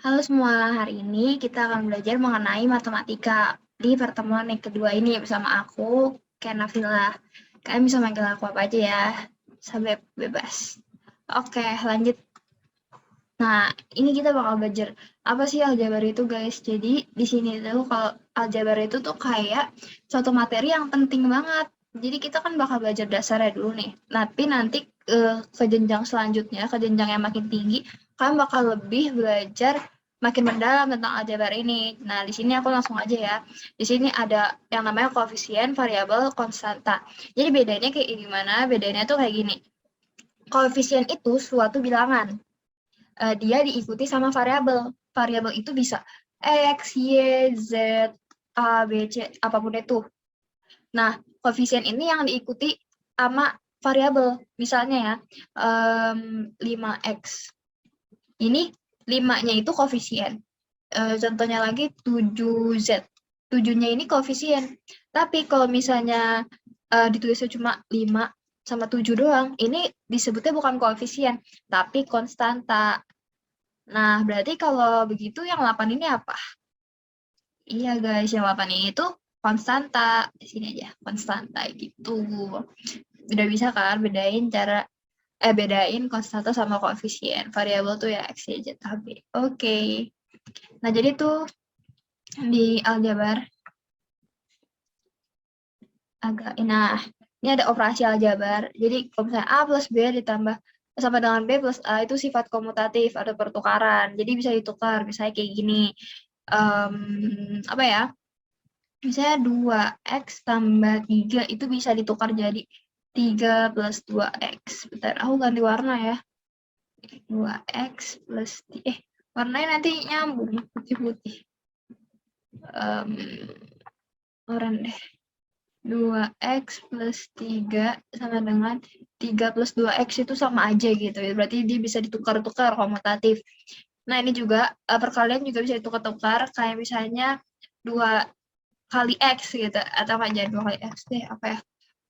Halo semua, hari ini kita akan belajar mengenai matematika di pertemuan yang kedua ini bersama aku, Kena Villa. Kalian bisa manggil aku apa aja ya, sampai bebas. Oke, lanjut. Nah, ini kita bakal belajar apa sih aljabar itu, guys. Jadi, di sini tuh kalau aljabar itu tuh kayak suatu materi yang penting banget. Jadi, kita kan bakal belajar dasarnya dulu nih. Tapi nanti ke jenjang selanjutnya, ke jenjang yang makin tinggi, kalian bakal lebih belajar makin mendalam tentang aljabar ini. Nah, di sini aku langsung aja ya. Di sini ada yang namanya koefisien, variabel, konstanta. Jadi bedanya kayak gimana? Bedanya tuh kayak gini. Koefisien itu suatu bilangan, dia diikuti sama variabel. Variabel itu bisa X, Y, Z, A, B, C, apapun itu. Nah, koefisien ini yang diikuti sama variabel. Misalnya ya, 5X. Ini 5-nya itu koefisien. Contohnya lagi 7Z. 7-nya ini koefisien. Tapi kalau misalnya ditulisnya cuma 5 sama 7 doang, ini disebutnya bukan koefisien, tapi konstanta. Nah, berarti kalau begitu yang 8 ini apa? Iya guys, yang 8 ini tuh konstanta. Di sini aja, konstanta gitu. Udah bisa kan bedain konstanta sama koefisien. Variabel tuh ya X, Y, Z, H, B. Oke. Nah, jadi tuh di aljabar ini ada operasi aljabar. Jadi kalau misalnya A plus B ditambah sama dengan B plus A itu sifat komutatif, ada pertukaran. Jadi bisa ditukar, misalnya kayak gini. Apa ya? Misalnya 2X tambah 3 itu bisa ditukar jadi 3 plus 2X. Bentar, aku ganti warna ya. 2X plus warnanya nanti nyambung putih-putih. Oranye deh. 2X plus 3 sama dengan 3 plus 2X itu sama aja gitu ya. Berarti dia bisa ditukar-tukar komutatif. Nah, ini juga perkalian juga bisa ditukar-tukar kayak misalnya 2 kali X gitu, atau nggak jadi 2 kali X deh, apa ya,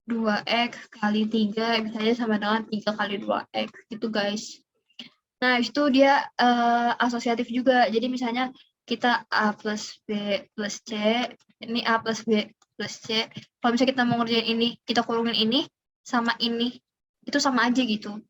2X kali 3 misalnya sama dengan 3 kali 2X gitu guys. Nah, itu dia asosiatif juga. Jadi misalnya kita A plus B plus C, ini A plus B plus C. Kalau misalnya kita mau ngerjain ini, kita kurungin ini sama ini, itu sama aja gitu.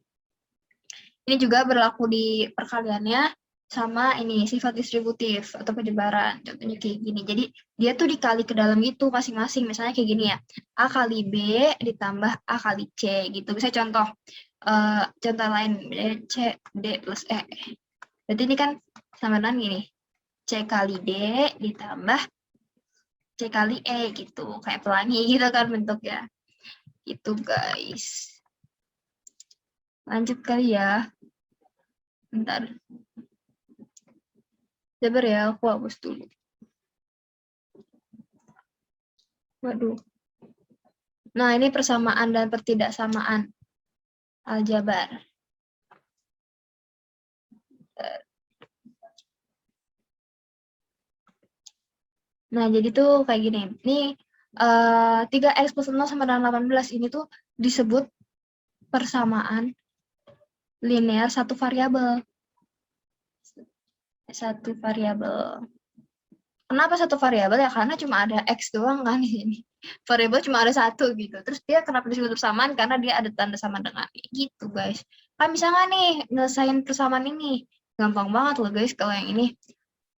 Ini juga berlaku di perkaliannya sama ini sifat distributif atau penyebaran. Contohnya kayak gini. Jadi dia tuh dikali ke dalam gitu masing-masing. Misalnya kayak gini ya. A kali B ditambah A kali C gitu. Bisa contoh lain, C D plus E. Berarti ini kan sama dengan gini. C kali D ditambah C kali E gitu. Kayak pelangi gitu kan bentuknya. Itu guys. Lanjut kali ya. Bentar. Sabar ya, aku hapus dulu. Waduh. Nah, ini persamaan dan pertidaksamaan aljabar. Nah, jadi tuh kayak gini. Ini 3X plus 0 sama dengan 18. Ini tuh disebut persamaan linear satu variabel. Satu variabel. Kenapa satu variabel ya? Karena cuma ada X doang kan di sini. Variabel cuma ada satu gitu. Terus dia kenapa disebut persamaan? Karena dia ada tanda sama dengan gitu guys. Kan bisa nggak nih nyelesain persamaan ini? Gampang banget loh guys kalau yang ini.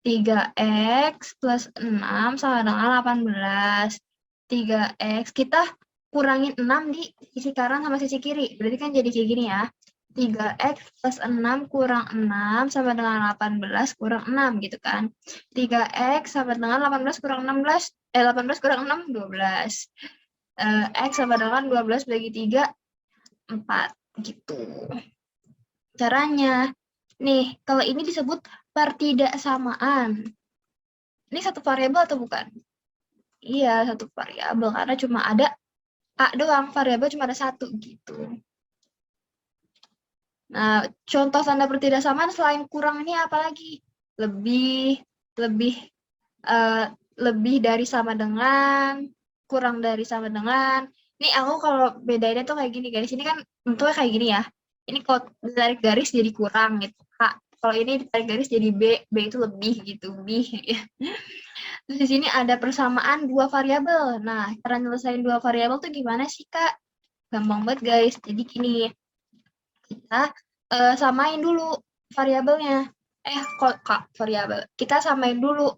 3X plus 6 sama dengan 18. 3X, kita kurangin 6 di sisi kanan sama sisi kiri. Berarti kan jadi kayak gini ya. 3X plus 6 kurang 6 sama dengan 18 kurang 6 gitu kan. 3X sama dengan 18 kurang 16, 18 kurang 6, 12. X sama dengan 12 bagi 3, 4 gitu. Caranya, nih, kalau ini disebut pertidaksamaan. Ini satu variabel atau bukan? Iya, satu variabel karena cuma ada A doang, variabel cuma ada satu gitu. Nah, contoh tanda pertidaksamaan selain kurang ini apa lagi? Lebih, lebih, lebih dari sama dengan, kurang dari sama dengan. Ini aku kalau bedainnya tuh kayak gini guys. Ini kan bentuknya kayak gini ya. Ini kalau dari garis jadi kurang gitu. K. Kalau ini ditarik garis jadi B itu lebih gitu, B. Terus di sini ada persamaan dua variabel. Nah, cara nyelesain dua variabel tuh gimana sih, Kak? Gampang banget, guys. Jadi gini, kita samain dulu variabelnya. Kok Kak, variabel. Kita samain dulu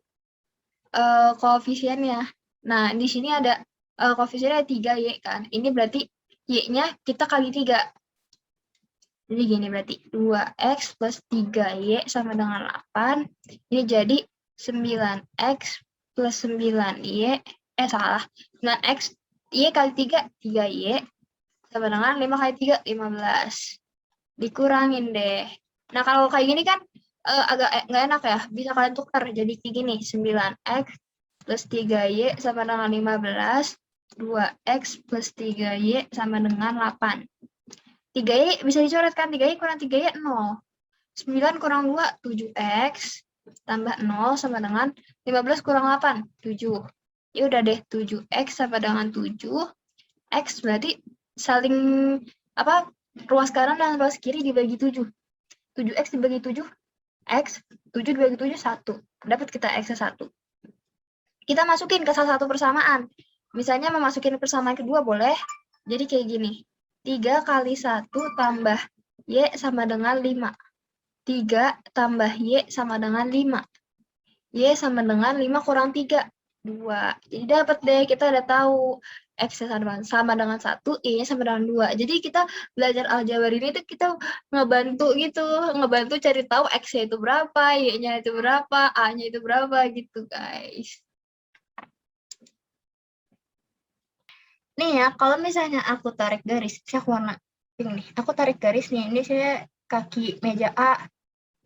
koefisiennya. Nah, di sini ada koefisiennya 3Y kan. Ini berarti Y-nya kita kali 3. Jadi gini berarti 2X plus 3Y sama dengan 8. Ini jadi 9X plus 9Y. Salah. 9X, Y kali 3, 3Y. Sama dengan 5 kali 3, 15. Dikurangin deh. Nah, kalau kayak gini kan agak nggak enak ya. Bisa kalian tukar. Jadi kayak gini, 9X plus 3Y sama dengan 15. 2X plus 3Y sama dengan 8. 3Y bisa dicoret kan? 3Y kurang 3Y 0. 9 kurang 2, 7X. Tambah 0 sama dengan 15 kurang 8, 7. Ya udah deh, 7X sama dengan 7. X berarti saling, ruas kanan dan ruas kiri dibagi 7. 7X dibagi 7, X. 7 dibagi 7, 1. Dapat kita X-nya 1. Kita masukin ke salah satu persamaan. Misalnya memasukin persamaan kedua boleh. Jadi kayak gini. 3 kali 1 tambah Y sama dengan 5. 3 tambah Y sama dengan 5. Y sama dengan 5 kurang 3. 2. Jadi dapat deh, kita udah tahu X sama dengan 1, Y-nya sama dengan 2. Jadi kita belajar aljabar ini tuh kita ngebantu cari tahu X-nya itu berapa, Y-nya itu berapa, A-nya itu berapa gitu, guys. Nih ya, kalau misalnya aku tarik garis, saya warna pink nih. Aku tarik garis nih, ini saya kaki meja A.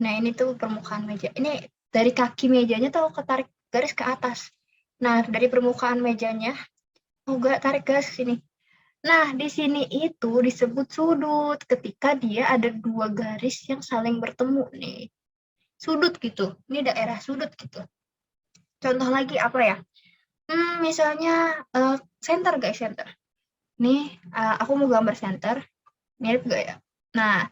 Nah, ini tuh permukaan meja. Ini dari kaki mejanya tuh aku tarik garis ke atas. Nah, dari permukaan mejanya, aku gak tarik garis ke sini. Nah, di sini itu disebut sudut ketika dia ada dua garis yang saling bertemu nih. Sudut gitu. Ini daerah sudut gitu. Contoh lagi apa ya? Misalnya center guys, center. Nih, aku mau gambar center. Mirip gak ya? Nah,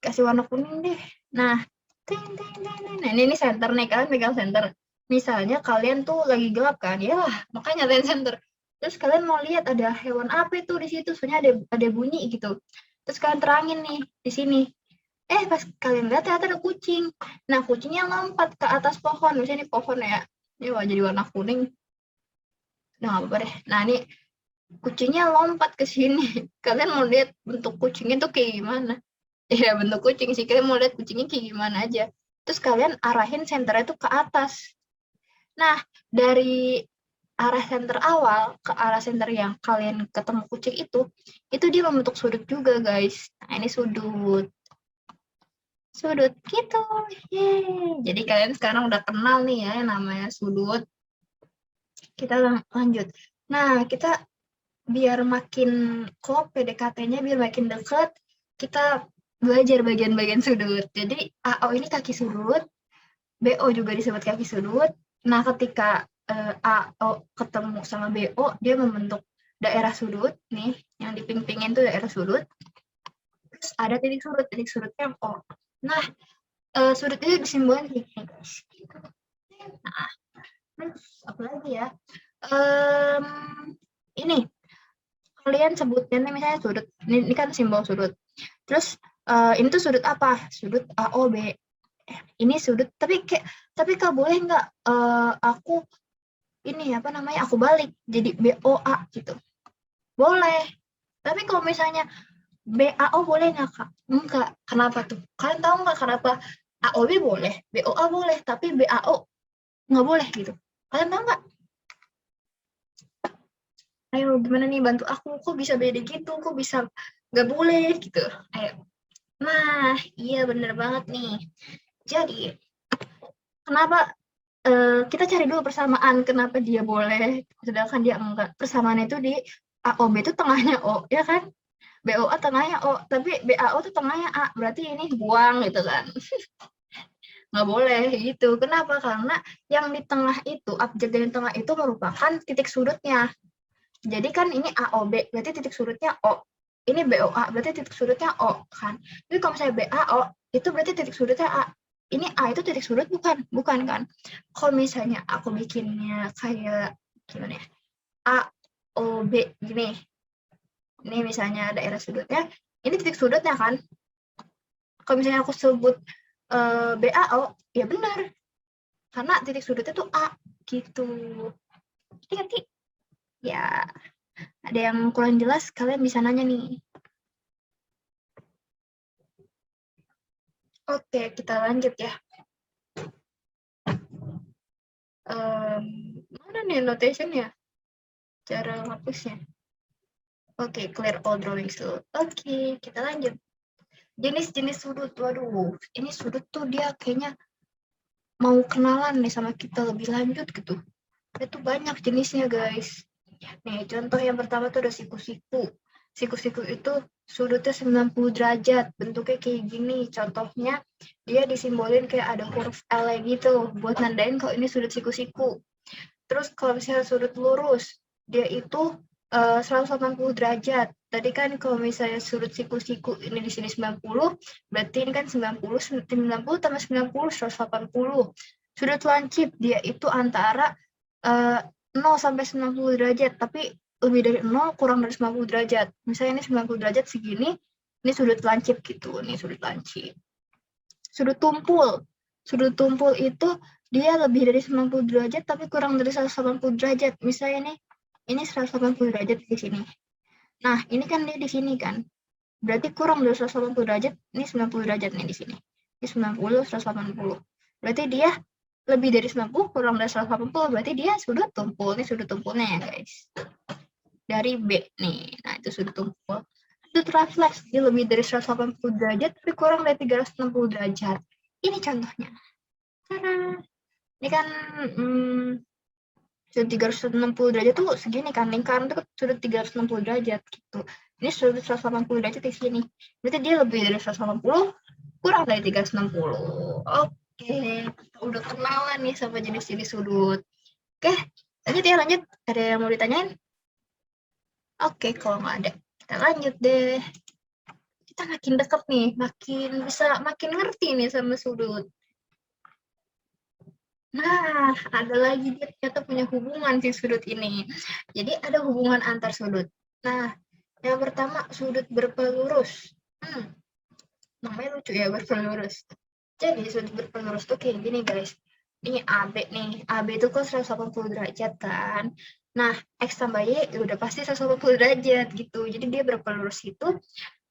kasih warna kuning deh. Nah, nah ini center nih, kalian pegang center. Misalnya kalian tuh lagi gelap kan, ya lah, makanya nyalain center. Terus kalian mau lihat ada hewan apa itu di situ, soalnya ada bunyi gitu. Terus kalian terangin nih di sini. Pas kalian lihat ternyata ada kucing. Nah, kucingnya lompat ke atas pohon. Misalnya ini pohon ya. Ini jadi warna kuning. Nah, nggak apa-apa deh. Nah, ini kucingnya lompat ke sini. Kalian mau lihat bentuk kucingnya tuh kayak gimana? Ya, bentuk kucing sih. Kalian mau lihat kucingnya kayak gimana aja. Terus kalian arahin senternya tuh ke atas. Nah, dari arah center awal ke arah center yang kalian ketemu kucing itu dia membentuk sudut juga, guys. Nah, ini sudut. Sudut gitu. Yeay. Jadi kalian sekarang udah kenal nih ya yang namanya sudut. Kita lanjut. Nah, kita biar makin klop PDKT-nya, biar makin deket, kita belajar bagian-bagian sudut. Jadi AO ini kaki sudut, BO juga disebut kaki sudut. Nah, ketika AO ketemu sama BO, dia membentuk daerah sudut nih, yang diping-pingin tuh daerah sudut. Terus ada titik sudutnya O. Nah, sudut itu disimbolkan kayak gini, guys. Nah, terus apa lagi ya? Ini kalian sebutnya nih, misalnya sudut. Ini kan simbol sudut. Terus ini tuh sudut apa? Sudut AOB. Ini sudut, tapi Kak boleh nggak aku aku balik jadi BOA gitu? Boleh. Tapi kalau misalnya BAO boleh nggak, Kak? Enggak. Kenapa tuh? Kalian tahu nggak kenapa AOB boleh, BOA boleh, tapi BAO nggak boleh gitu? Kalian tahu nggak? Ayo, gimana nih, bantu aku. Kok bisa beda gitu? Kok bisa nggak boleh gitu? Ayo. Nah, iya bener banget nih. Jadi, kenapa kita cari dulu persamaan, kenapa dia boleh, sedangkan dia enggak. Persamaan itu di AOB itu tengahnya O, ya kan? BOA tengahnya O, tapi BAO itu tengahnya A, berarti ini buang gitu kan. Nggak boleh gitu. Kenapa? Karena yang di tengah itu, abjad yang di tengah itu merupakan titik sudutnya. Jadi kan ini AOB, berarti titik sudutnya O. Ini BOA, berarti titik sudutnya O kan. Jadi kalau misalnya BAO, itu berarti titik sudutnya A. Ini A itu titik sudut bukan? Bukan kan? Kalau misalnya aku bikinnya kayak gimana ya? A, O, B gini. Ini misalnya daerah sudutnya, ini titik sudutnya kan? Kalau misalnya aku sebut BAO, ya benar. Karena titik sudutnya tuh A gitu. Ngerti? Ya, ada yang kurang jelas, kalian bisa nanya nih. Oke, kita lanjut ya. Mana nih notation-nya? Cara hapusnya. Oke, clear all drawings dulu. Oke, kita lanjut. Jenis-jenis sudut. Waduh, ini sudut tuh dia kayaknya mau kenalan nih sama kita lebih lanjut gitu. Itu banyak jenisnya, guys. Nih, contoh yang pertama tuh ada siku-siku. Siku-siku itu sudutnya 90 derajat. Bentuknya kayak gini. Contohnya, dia disimbolin kayak ada huruf L gitu. Buat nandain kalau ini sudut siku-siku. Terus kalau misalnya sudut lurus, dia itu 180 derajat. Tadi kan kalau misalnya sudut siku-siku ini di sini 90, berarti ini kan 90 tambah 90, 180. Sudut lancip, dia itu antara 0 sampai 90 derajat, tapi lebih dari 0 kurang dari 90 derajat. Misalnya ini 90 derajat segini, ini sudut lancip gitu, ini sudut lancip. Sudut tumpul. Sudut tumpul itu dia lebih dari 90 derajat tapi kurang dari 180 derajat. Misalnya ini 180 derajat di sini. Nah, ini kan dia di sini kan. Berarti kurang dari 180 derajat, ini 90 derajat nih di sini. Ini 90, 180. Berarti dia lebih dari 90, kurang dari 180, berarti dia sudut tumpul. Ini sudut tumpulnya ya, guys. Dari B nih. Nah, itu sudut tumpul. Sudut refleks, dia lebih dari 180 derajat, tapi kurang dari 360 derajat. Ini contohnya. Tada! Ini kan sudut 360 derajat tuh segini kan, lingkaran tuh sudut 360 derajat gitu. Ini sudut 180 derajat di sini. Berarti dia lebih dari 180, kurang dari 360. Oke, kita udah kenalan nih sama jenis-jenis sudut. Oke, lanjut ya, lanjut. Ada yang mau ditanyain? Oke, kalau nggak ada, kita lanjut deh. Kita makin deket nih, makin ngerti nih sama sudut. Nah, ada lagi dia ternyata punya hubungan si sudut ini. Jadi ada hubungan antar sudut. Nah, yang pertama sudut berpelurus. Namanya lucu ya, berpelurus. Jadi sudut berpelurus tuh kayak gini guys. Ini AB nih. AB itu kan 180 derajat kan. Nah, X tambah Y udah pasti 180 derajat gitu. Jadi dia berpelurus itu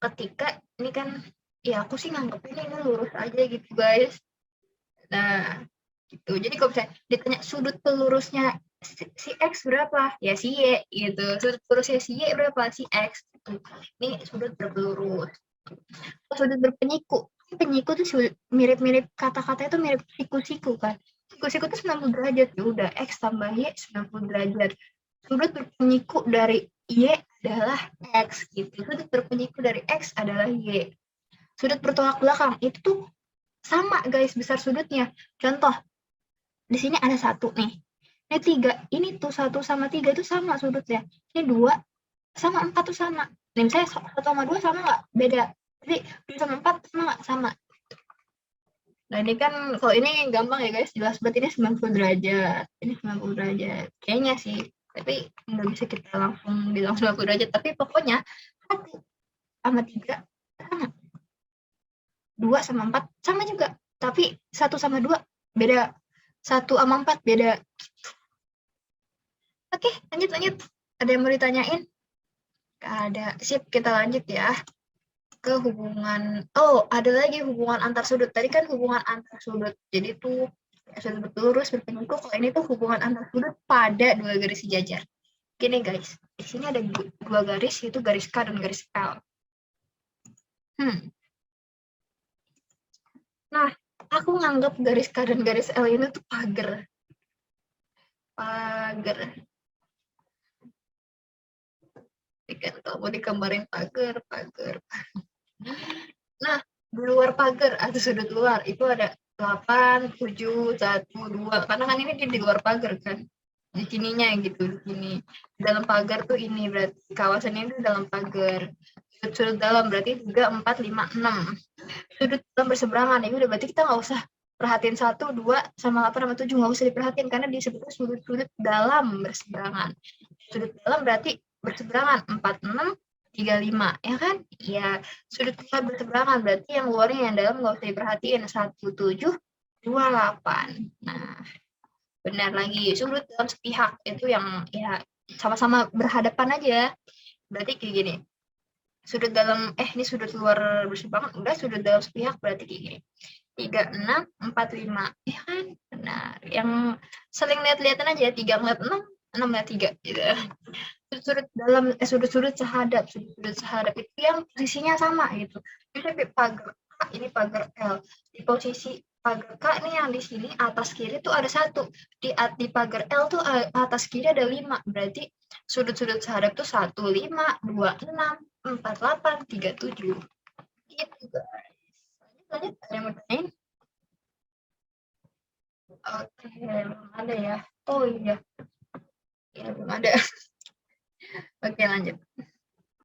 ketika ini kan, ya aku sih nganggepnya ini lurus aja gitu guys. Nah, gitu. Jadi kalau misalnya ditanya sudut pelurusnya si X berapa? Ya si Y gitu. Sudut pelurusnya si Y berapa? Si X gitu. Ini sudut berpelurus. Sudut berpenyiku. Penyiku tuh mirip-mirip kata-kata itu mirip siku-siku kan. Siku-siku tuh 90 derajat. Ya udah X tambah Y 90 derajat. Sudut berpenyiku dari Y adalah X gitu. Sudut berpenyiku dari X adalah Y. Sudut bertolak belakang itu tuh sama guys besar sudutnya. Contoh, di sini ada 1 nih. Ini 3, ini tuh 1 sama 3 itu sama sudutnya. Ini 2 sama 4 tuh sama. Nih misalnya 1 sama 2 sama nggak? Beda. Jadi 2 sama 4 sama nggak? Sama. Nah ini kan, kalau ini gampang ya guys, jelas banget ini 90 derajat. Ini 90 derajat. Kayaknya sih, tapi nggak bisa kita langsung bilang 90 derajat. Tapi pokoknya 1 sama 3 sama. 2 sama 4 sama juga. Tapi 1 sama 2 beda. 1 sama 4 beda. Oke, lanjut. Ada yang mau ditanyain? Gak ada. Sip, kita lanjut ya. Ke hubungan, ada lagi hubungan antar sudut. Tadi kan hubungan antar sudut. Jadi tuh, sudut berlurus, berpenyiku. Kalau ini tuh hubungan antar sudut pada 2 garis sejajar. Gini guys, di sini ada 2 garis, yaitu garis K dan garis L. Nah, aku nganggap garis K dan garis L ini tuh pagar. Kan kamu digambarin pagar. Nah, di luar pagar atau sudut luar itu ada 8, 7, 1, 2. Karena kan ini di luar pagar kan. Di sininya gitu, di sini. Dalam pagar tuh ini berarti kawasan ini dalam pagar. Sudut dalam berarti 3, 4, 5, 6. Sudut dalam berseberangan. Ini udah berarti kita nggak usah perhatiin 1, 2, sama 8, sama 7. Nggak usah diperhatiin karena disebutnya sudut-sudut dalam berseberangan. Sudut dalam berarti berseberangan 4, 6, 3, 5. Ya kan? Ya, sudut luar berseberangan berarti yang luarnya yang dalam nggak usah diperhatiin. 1, 7, 2, 8. Nah, benar lagi. Sudut dalam sepihak itu yang ya sama-sama berhadapan aja. Berarti kayak gini. Sudut dalam ini sudut luar berseberangan udah, sudut dalam sepihak berarti kayak gini. 3, 6, 4, 5. Ya kan? Benar. Yang saling lihat-lihatan aja, 3 ngeliat 6, 6 lihat 3 gitu. Sudut dalam sudut-sudut sehadap itu yang posisinya sama gitu. Jadi pagar K, ini pagar L. Di posisi pagar K ini yang di sini atas kiri tuh ada 1. Di pagar L tuh atas kiri ada 5. Berarti sudut-sudut sehadap tuh 1, 5, 2, 6, 4, 8, 3, 7. Gitu guys. Lanjut, ada yang mau tanyain? Oke, belum ada ya. Oh iya. Ya, belum ada. Oke, lanjut.